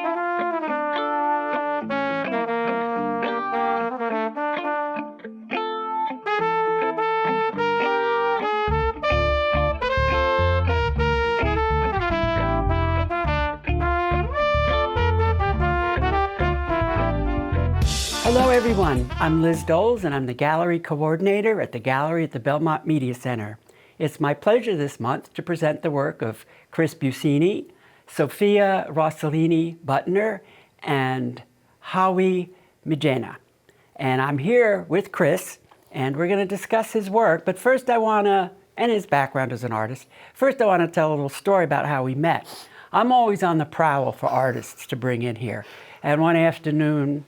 Hello everyone, I'm Liz Doles and I'm the gallery coordinator at the gallery at the Belmont Media Center. It's my pleasure this month to present the work of Kris Busini, Sophia Rosselli-Buttner, and Hiwa Mijena. And I'm here with Kris and we're going to discuss his work, but first and his background as an artist. First I want to tell a little story about how we met. I'm always on the prowl for artists to bring in here. And one afternoon,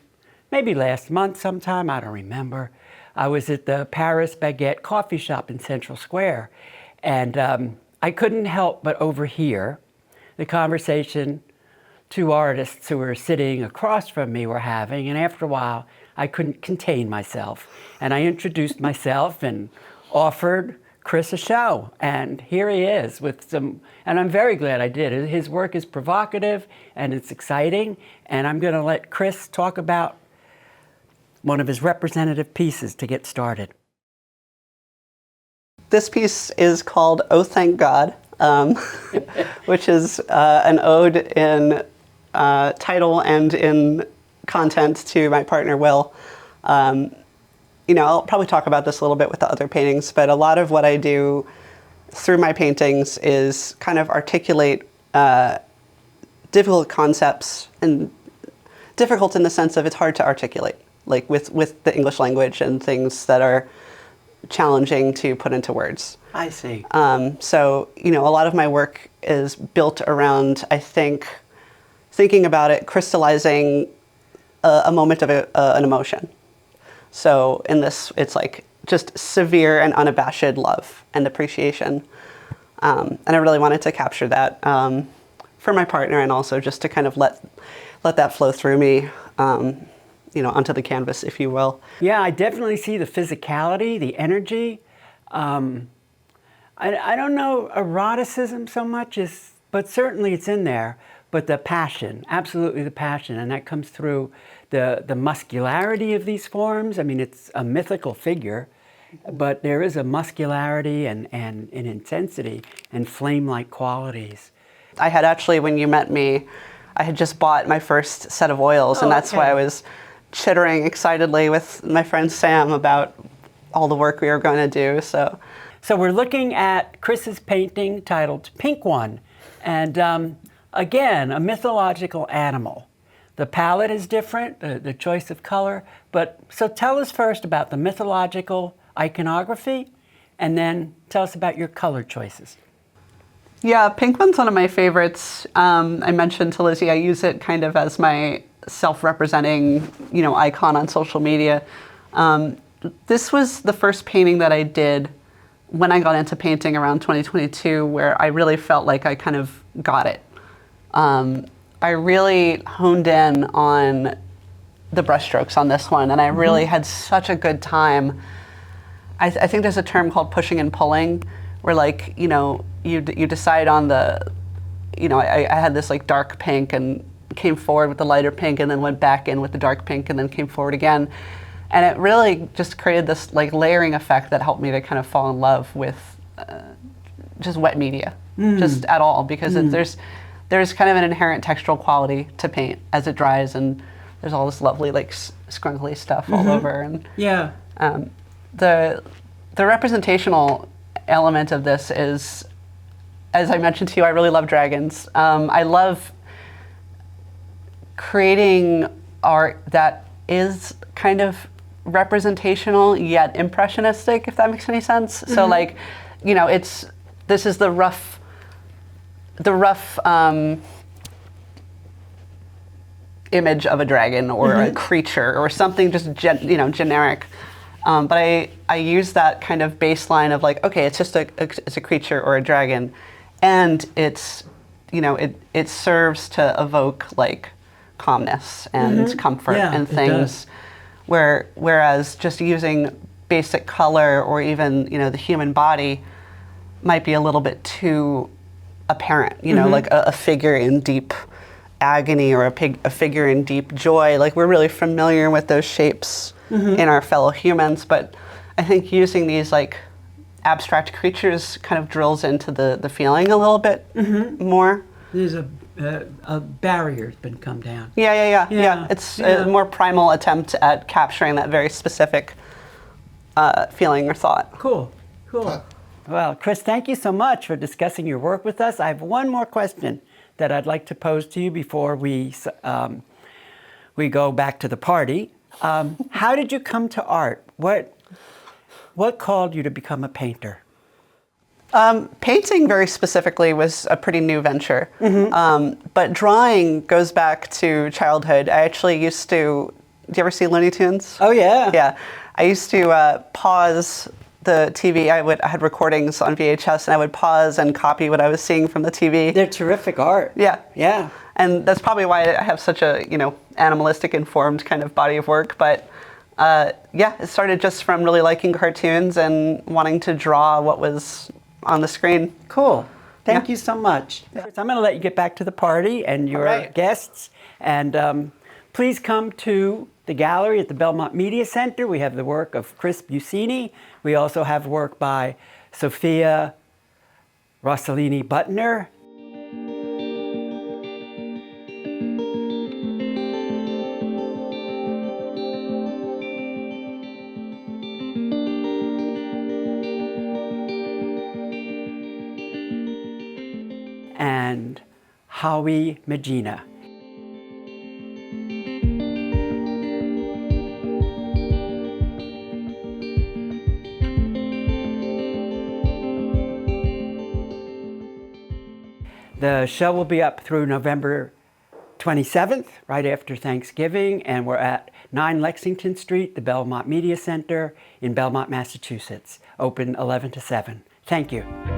maybe last month sometime, I don't remember, I was at the Paris Baguette coffee shop in Central Square. And I couldn't help but overhear the conversation two artists who were sitting across from me were having. And after a while, I couldn't contain myself. And I introduced myself and offered Kris a show. And here he is with some, and I'm very glad I did. His work is provocative and it's exciting. And I'm going to let Kris talk about one of his representative pieces to get started. This piece is called Oh Thank God, which is an ode in title and in content to my partner, Will. I'll probably talk about this a little bit with the other paintings, but a lot of what I do through my paintings is kind of articulate difficult concepts, and difficult in the sense of it's hard to articulate, like with the English language and things that are challenging to put into words. I see. So, a lot of my work is built around, I think, thinking about it, crystallizing a moment of an emotion. So in this, it's like just severe and unabashed love and appreciation. And I really wanted to capture that for my partner, and also just to kind of let that flow through me, onto the canvas, if you will. Yeah, I definitely see the physicality, the energy. I don't know eroticism so much, but certainly it's in there. But the passion, absolutely the passion, and that comes through the muscularity of these forms. I mean, it's a mythical figure, but there is a muscularity and an intensity and flame-like qualities. I had actually, when you met me, I had just bought my first set of oils, and that's why I was chittering excitedly with my friend Sam about all the work we were going to do. So we're looking at Kris's painting titled Pink One, and again, a mythological animal. The palette is different, the choice of color, so tell us first about the mythological iconography, and then tell us about your color choices. Yeah, Pink One's one of my favorites. I mentioned to Lizzie, I use it kind of as my self-representing, icon on social media. This was the first painting that I did when I got into painting around 2022, where I really felt like I kind of got it. I really honed in on the brushstrokes on this one, and I really had such a good time. I think there's a term called pushing and pulling, where you decide on the, I had this like dark pink and came forward with the lighter pink, and then went back in with the dark pink, and then came forward again. And it really just created this like layering effect that helped me to kind of fall in love with just wet media, just at all, because there's kind of an inherent textural quality to paint as it dries, and there's all this lovely like scrunkly stuff all over. And yeah, the representational element of this is, as I mentioned to you, I really love dragons. I love creating art that is kind of representational yet impressionistic, if that makes any sense. So this is the rough image of a dragon or a creature or something just generic. But I use that kind of baseline of like, okay, it's just it's a creature or a dragon, and it's it serves to evoke like calmness and comfort and things. Whereas just using basic color or even the human body might be a little bit too apparent, like a figure in deep agony or a figure in deep joy. Like, we're really familiar with those shapes in our fellow humans, but I think using these like abstract creatures kind of drills into the feeling a little bit more. There's a barrier's been come down. Yeah. It's a more primal attempt at capturing that very specific feeling or thought. Cool. Well, Kris, thank you so much for discussing your work with us. I have one more question that I'd like to pose to you before we go back to the party. How did you come to art? What called you to become a painter? Painting very specifically was a pretty new venture, but drawing goes back to childhood. I actually used to, do you ever see Looney Tunes? Oh yeah. Yeah. I used to pause the TV. I had recordings on VHS, and I would pause and copy what I was seeing from the TV. They're terrific art. Yeah. And that's probably why I have such a, animalistic informed kind of body of work. But it started just from really liking cartoons and wanting to draw what was on the screen. Cool. Thank you so much. Yeah. I'm going to let you get back to the party and your guests. And please come to the gallery at the Belmont Media Center. We have the work of Kris Busini. We also have work by Sophia, Rosselli-Buttner. And Hiwa Mijena. The show will be up through November 27th, right after Thanksgiving, and we're at 9 Lexington Street, the Belmont Media Center in Belmont, Massachusetts, open 11 to 7. Thank you.